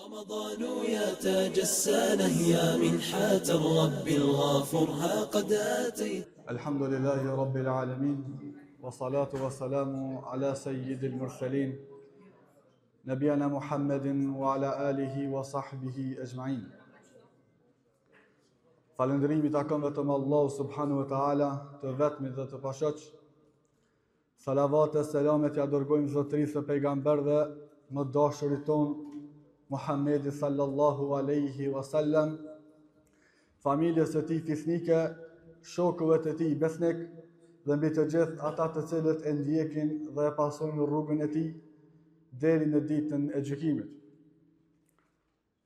رمضان يا تاج السنة يا منحة الرب الغافر ها قد أتيت. الحمد لله رب العالمين والصلاة والسلام على سيد المرسلين نبينا محمد وعلى آله وصحبه أجمعين. Falëndërimi takon vetëm Allahu subhanahu wa taala, të vetmit dhe të pashoq. Salavat e selamet ja dërgojmë zotërisë së pejgamberëve, më dashurit ton Muhammedi sallallahu alaihi wasallam, familjes së tij fisnike, shokëve të tij besnik dhe mbi të gjithë ata të cilët e ndjekin dhe e pasojnë rrugën e tij deri në ditën e gjykimit.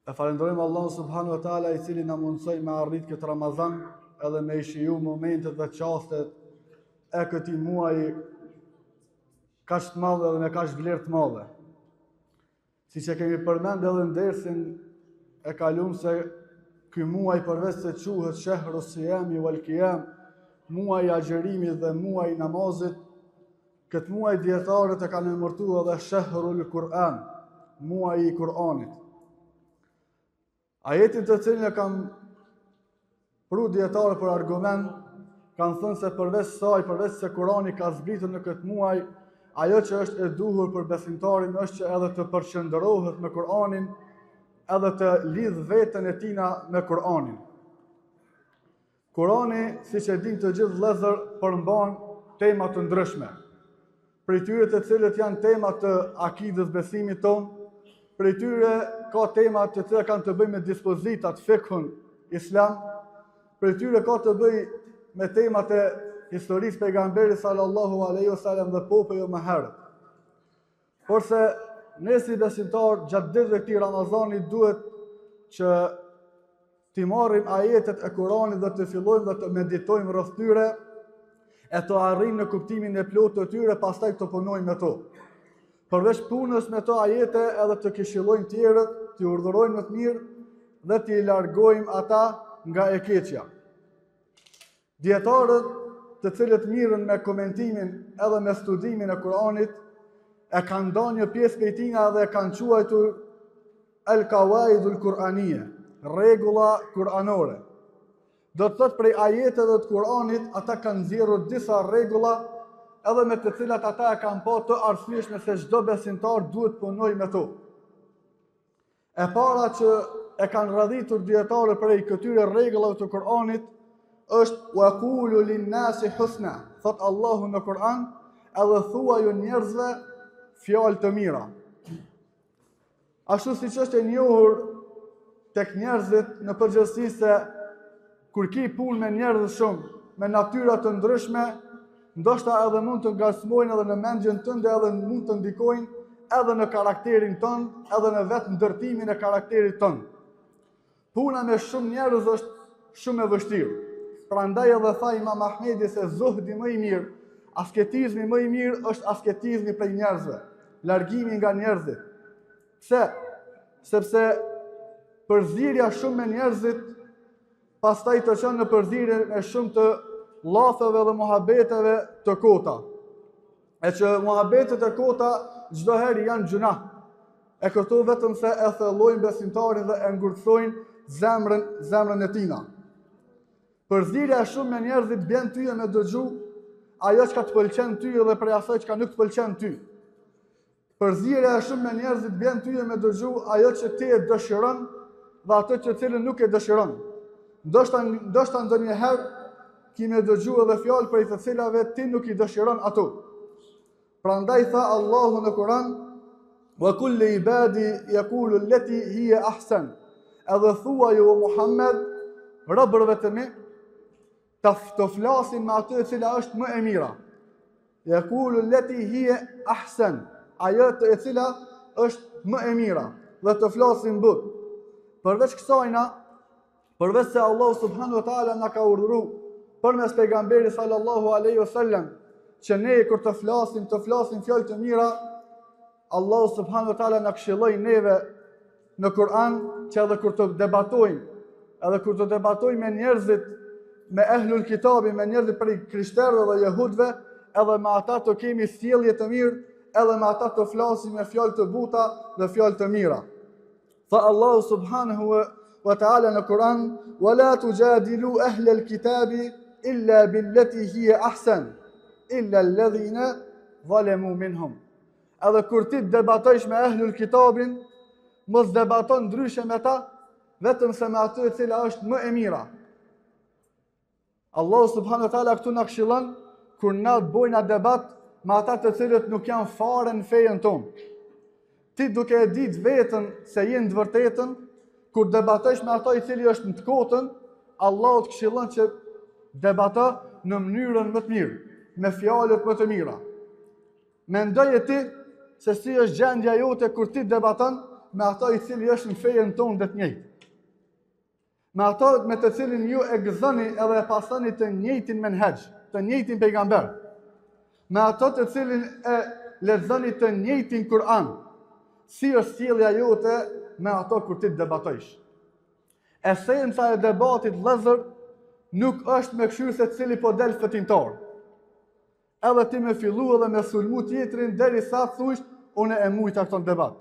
E falenderojmë Allahun subhanahu wa taala i cili na mundsoi me arrit këtë Ramazan edhe me i shiju momentet dhe çastet e këtij muaji kaq të madh dhe me kaq vlerë të madhe. Siç e kemi përmendur edhe në dersin e kaluar se ky muaj përveç se quhet shehru siyami wal qiyam, muaji i agjerimit dhe muaji i namazit, këtë muaj dietarët e kanë emërtuar edhe shehrul Kur'an, muaji i Kur'anit. Ajetin të cilin e kam pru dietarë për argument, kanë thënë se përveç se Kurani ka zbritur në këtë muaj, ajo që është e duhur për besimtarin është që edhe të përqendrohet me Kur'anin, edhe të lidh veten e tina me Kur'anin. Kurani, siç e dinë të gjithë vëllezër, përmban tema të ndryshme. Prej tyre të cilët janë tema të akidës besimit ton, prej tyre ka tema të cilat kanë të bëjnë me dispozitat fikhun islam, prej tyre ka të bëjë me temat e historisë pejgamberit sallallahu alaihi wasallam dhe popujve më herët. Porse ne si besimtar gjatë ditëve këtij Ramazani duhet që të marrim ajetet e Kuranit dhe të fillojmë dhe të meditojmë rreth tyre e të arrijmë në kuptimin e plotë të tyre, pastaj të punojmë me to. Përveç punës me to ajete edhe të këshillojmë tjerët, të urdhërojmë në të mirë dhe të i largojmë ata nga e keqja. Dietarët të cilët mirën me komentimin edhe me studimin e Kuranit, e kanë ndarë një pjesë prej tina dhe e kanë quajtur al-qawaidul Kur'aniyye, rregulla kuranore. Do të thotë prej ajeteve të Kuranit ata kanë nxjerrur disa rregulla edhe me të cilat ata e kanë pa të arsyeshme se çdo besimtar duhet punojë me to. E para që e kanë radhitur dietarët prej këtyre rregullave të Kuranit është wa qulu lin-nasi husna, thot Allahu në Kur'an, edhe thuaju njerëzve fjalë të mira. Ashtu siç është e njohur tek njerëzit në përgjithësi se kur ki punë me njerëz shumë, me natyra të ndryshme, ndoshta edhe mund të ngasmojnë edhe në mendjen tënde, edhe mund të ndikojnë edhe në karakterin tënd, edhe në vetë ndërtimin e karakterit tënd. Puna me shumë njerëz është shumë e vështirë. Prandaj edhe tha Imam Ahmedi se zuhdi më i mirë, asketizmi më i mirë është asketizmi prej njerëzve, largimi nga njerëzit. Pse? Sepse përzierja shumë me njerëzit pastaj të çon në përzierjen e shumë të llafeve dhe muhabeteve të kota. E që muhabetet e kota çdo herë janë gjuna. E këto vetëm se e thellojnë besimtarin dhe e ngurthojnë zemrën e tina. Përzierja shumë me njerëzit bën tyje me dëgju ajo që të pëlqen ty dhe prej asaj që nuk të pëlqen ty. Përzierja shumë me njerëzit bën tyje me dëgju ajo që ti e dëshiron dhe ato që cilën nuk e dëshiron. Ndoshta ndonjëherë kime dëgju edhe fjalë prej të cilave ti nuk i dëshiron ato. Prandaj tha Allahu në Kur'an, wa kulli ibadi yaqulu allati hiya ahsan. Edhe thuaj o Muhammed, robërve të mi, të flasin me atë e cila është më e mira. Yaqulu allati hiya ahsan, ajo e cila është më e mira dhe të flasin but. Përveç kësajna, përveç se Allahu subhanahu wa taala na ka urdhëruar përmes pejgamberit sallallahu alaihi wasallam që ne kur të flasim fjalë të mira, Allahu subhanahu wa taala na këshilloi neve në Kur'an që edhe kur të debatojmë, edhe kur të debatojmë me njerëzit, me ehlul kitabi, me njerëzit prej krishterëve dhe jehudëve, edhe me ata të kemi sjellje të mirë, edhe me ata të flasim me fjalë të buta dhe fjalë të mira. Tha Allahu subhanahu wa ta'ala në Kur'an: "Wala tujadilu ahla al-kitabi illa billati hiya ahsan, illa alladhina zalamu minhum." Edhe kur ti debatojsh me ahlul kitabin, mos debaton ndryshe me ta, vetëm se me atë e cila është më e mira. Allahu subhanahu wa ta'ala këtu na këshillon kur na bojna debat me ata të cilët nuk janë fare në fejen tonë. Ti duke e ditë vetën se jenë të vërtetën, kur debatojsh me ata i cili është në të kotën, Allahu të këshillon që debato në mënyrën më të mirë, me fjalët më të mira. Mendoje ti se si është gjendja jote kur ti debaton me ata i cili është në fejen tonë dhe të njëjtë. Me ata me të cilin ju e gëzoni edhe e pasoni të njëjtin menhej, të njëjtin pejgamber. Me ata të cilin e lexoni të njëjtin Kur'an. Si është sjellja jote me ato kur ti debatojsh? Esenca e debatit vëllezër nuk është me këshyrë se cili po del fëtimtar. Edhe ti me fillu edhe me sulmu tjetrin derisa thush unë e mujta këtë debat.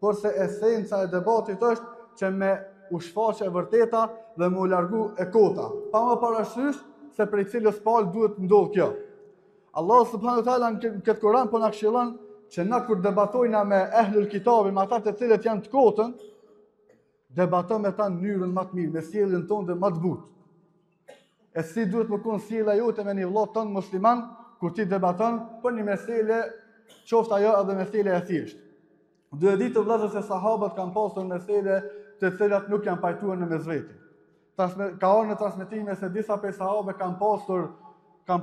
Por se esenca e debatit është që me u shfaqe e vërteta dhe me u largu e kota, pa më parasysh se prej cilës palë duhet ndodhë kjo. Allah subhanahu wa ta'ala në këtë Kur'an po na këshillon që na kur debatojna me ehlul kitabin, me ata të cilët janë të kotën, debatojmë me ta në mënyrën më të mirë, me sjelljen tonë dhe më të butë. E si duhet më konë sjellja jote me një vëlla tonë musliman kur ti debaton për një mesele, qoftë ajo edhe mesele e thjeshtë. Duhet ditë vëllezër se sahabët kanë pasur mesele të cilat nuk janë pajtuar në mesveti. Ka ardhur në transmetime se disa prej sahabëve kanë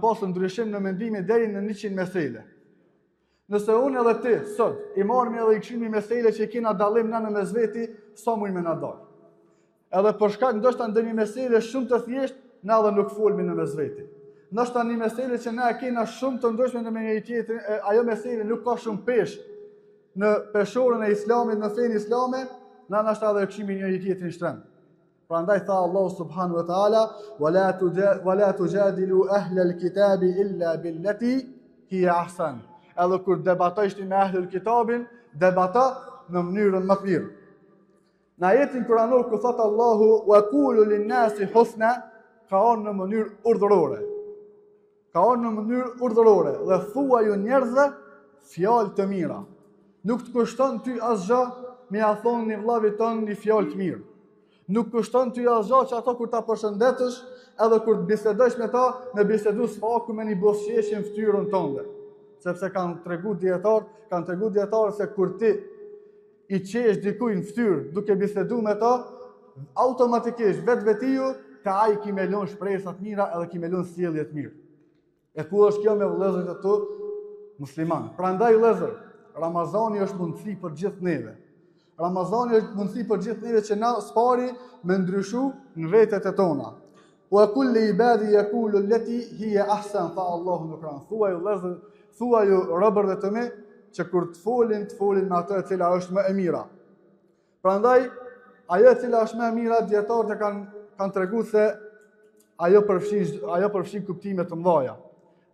pasur ndryshim në mendime deri në 100 mesele. Nëse unë edhe ti sot i marrim edhe i kishim mesele që kena dallim në mesveti, sa mujmë na dal. Edhe për shkak ndoshta ndonjë mesele shumë të thjeshtë, na edhe nuk folmi në mesveti. Ndoshta një mesele që na e kena shumë të ndryshme në njëri tjetrin, ajo mesele nuk ka shumë peshë në peshorën e Islamit, në fenë islame, na ndoshta edhe kishim njëri tjetrin shtrem. Prandaj tha Allahu subhanahu wa ta'ala: "Wala tujadilu ahla al-kitabi illa billati hiya ahsan." Edhe kur debatojsh me ahlul kitabin, debato në mënyrën më të mirë. Në ajetin kuranor ku thot Allahu: "Wa qulu lin-nasi husna", ka ardhur në mënyrë urdhërore. Ka ardhur në mënyrë urdhërore dhe thuaju njerëzve fjalë të mira. Nuk të kushton ty asgjë me ia thonë një vllavit ton një fjalë të mirë. Nuk kushton ty asgjë që ato kur ta përshëndetësh, edhe kur të bisedosh me ta, me bisedu s'faku me një bosqeshje në fytyrën tënde. Sepse kanë tregu dietarë se kur ti i qesh dikujt në fytyrë duke bisedu me ta, automatikisht vetvetiju ka ai ki me lënë shpresa të mira edhe ki me lënë sjellje të mirë. E ku është kjo me vëllezërit e tu musliman? Prandaj vëllezër, Ramazani është mundësi për gjithë neve. Ramazani është mundësi për gjithë neve që na spari me ndryshu në vetet e tona. Wa kulli ibadi yaqulu allati hiya ahsan, fa Allahu në Kur'an. Thuaju vëllezër, thuaju robërve të mi që kur të folin me atë e cila është më e mira. Prandaj, ajo e cila është më e mira, dietarët e kanë treguar se ajo përfshin kuptime të mëdha.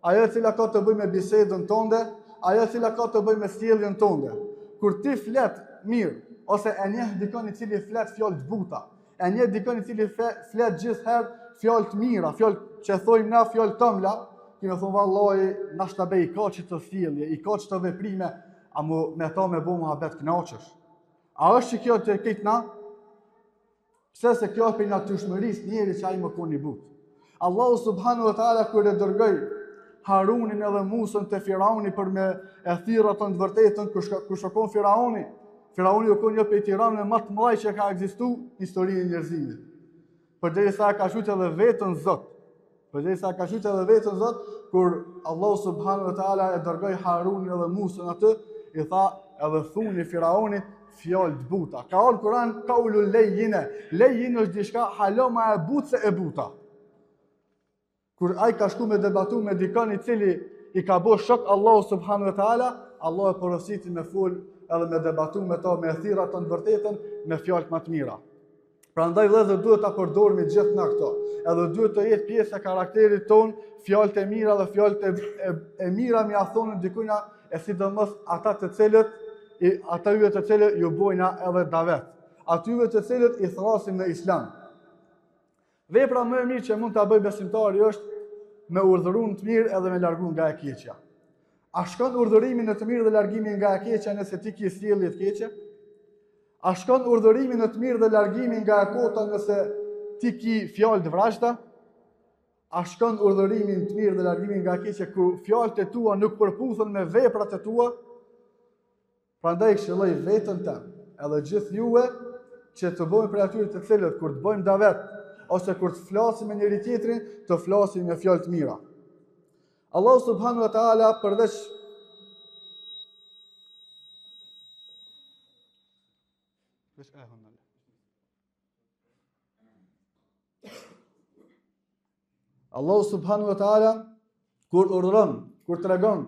Ajo e cila ka të bëjë me bisedën tënde, ajo e cila ka të bëjë me sjelljen tënde. Kur ti flet mirë, ose e njeh dikon i cili flet fjalë të buta, e njeh dikon i cili flet gjithherë fjalë të mira, fjalë që thojmë na fjalë tëmla, ti më thon vallahi, na shtabej ka që të sjellje, i ka që të veprime, a me ta me bëu muhabet kënaqesh. A është kjo të këtë na? Pse se kjo është për natyrshmërisë njëri që ai më koni but. Allahu subhanahu wa ta'ala kur e dërgoi Harunin edhe Musën te Firauni për me e thirrë ato të vërtetën kur shkon Firauni. Firauni u kon një prej tiranëve më të mëdha që ka ekzistuar në historinë e njerëzimit. Përderisa ka shujt edhe vetën Zot, kur Allahu subhanahu wa ta'ala e dërgoi Harunin edhe Musën atë, i tha edhe thuni Firaunit fjalë të buta. Ka ardhur Kur'an qaulul lejjine. Lejjin është diçka halo më e butë se e buta. Kur ai ka shku me debatu me dikon i cili i ka bo shok Allahu subhanahu wa ta'ala, Allah e porositi me fol edhe me debatu me ta, me thirr ato të vërtetën me fjalë më të mira. Prandaj vëllezër duhet ta përdorimi gjithë na këto. Edhe duhet të jetë pjesë e karakterit ton, fjalët e mira dhe fjalët e mira mi ia thonë dikujt, e sidomos ata të cilët ju bojna edhe davet. atyve të cilët i thrasin në islam. Vepra më e mirë që mund ta bëj besimtari është me urdhëruar të mirë edhe me larguar nga e keqja. A shkon urdhërimi në të mirë dhe largimi nga e keqja nëse ti ke sjellje të keqe? A shkon urdhërimi në të mirë dhe largimi nga e kota nëse ti ke fjalë të vrajta? A shkon urdhërimi në të mirë dhe largimi nga e keqja kur fjalët e tua nuk përputhen me veprat e tua? Prandaj këshilloj veten tënde edhe gjithë juve që të bëjmë për atyre të cilët kur të bëjmë davet ose kur të flasim me njëri tjetrin, të flasim me fjalë të mira. Allahu subhanahu wa taala përveç Allahu subhanahu wa taala kur urdhëron, kur tregon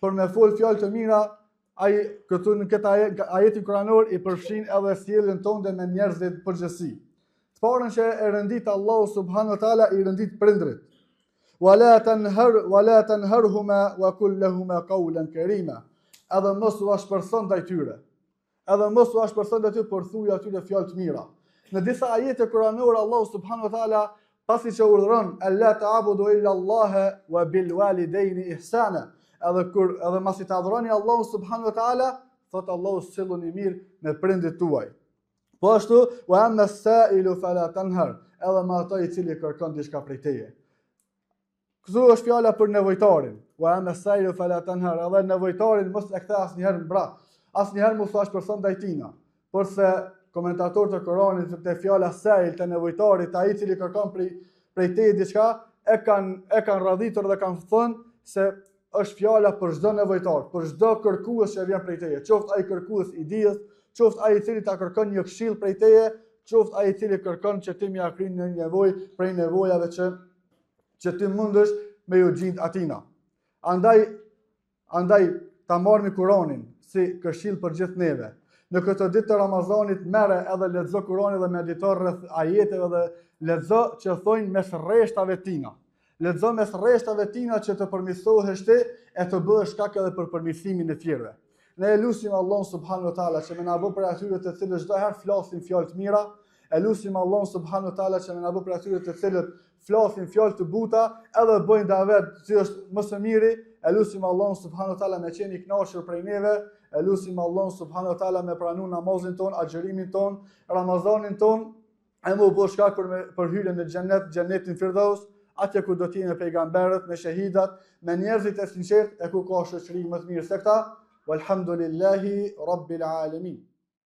për me fol fjalë të mira, ai këtu në këtë ajetin kuranor i përfshin edhe sjelljen tonë me njerëzit përgjithësi. Të parën që e rëndit Allahu subhanahu wa taala i rëndit prindrit. Wala tanharhuma wa qul lahuma qawlan karima. Edhe mos u ashpërson ndaj tyre. Edhe mos u ashpërson ndaj tyre, por thuaj atyre fjalë të mira. Në disa ajete kuranore Allahu subhanahu wa taala pasi që urdhëron alla ta'budu illa Allah wa bil walidayni ihsana. Edhe masi të adhuroni Allahu subhanahu wa taala, thot Allahu silluni mirë me prindit tuaj. Po ashtu, wa amma as-sa'ilu fala tanhar, edhe me ato i cili kërkon diçka prej teje. Këtu është fjala për nevojtarin. Wa amma as-sa'ilu fala tanhar, edhe nevojtarin mos e kthe asnjëherë në brak. Asnjëherë mos thash person ndaj tina. Porse komentatorët e Kuranit te fjala sa'il te nevojtarit, ai i cili kërkon prej teje diçka, e kanë radhitur dhe kanë thënë se është fjala për çdo nevojtar, për çdo kërkues që vjen prej teje, qoftë ai kërkues i dijes, qoftë ai i cili ta kërkon një këshill prej teje, qoftë ai i cili kërkon që ti m'ia kryen një nevojë prej nevojave që ti mundesh me ju gjind atina. Andaj ta marrni Kur'anin si këshill për gjithë neve. Në këtë ditë të Ramazanit merre edhe lexo Kur'anin dhe medito rreth ajeteve dhe lexo që thojnë mes rreshtave tina. Lexo mes rreshtave tina që të përmirësohesh ti e të bëhesh shkak edhe për përmirësimin e tjerëve. Ne e lutim Allahun subhanahu wa taala që më na bë për atyre të cilët çdo herë flasin fjalë të mira, e lutim Allahun subhanahu wa taala që më na bë për atyre të cilët flasin fjalë të buta, edhe bëjnë davet që është më së miri, e lutim Allahun subhanahu wa taala me qenë i kënaqur prej neve, e lutim Allahun subhanahu wa taala me pranu namazin ton, agjërimin ton, Ramazanin ton, e më bëj shkak për hyrjen në xhenetin Firdaus, atje ku do të jenë pejgamberët, me shahidat, me njerëzit e sinqertë e ku ka shoqëri më të mirë se këta. Walhamdulillahi rabbil alamin.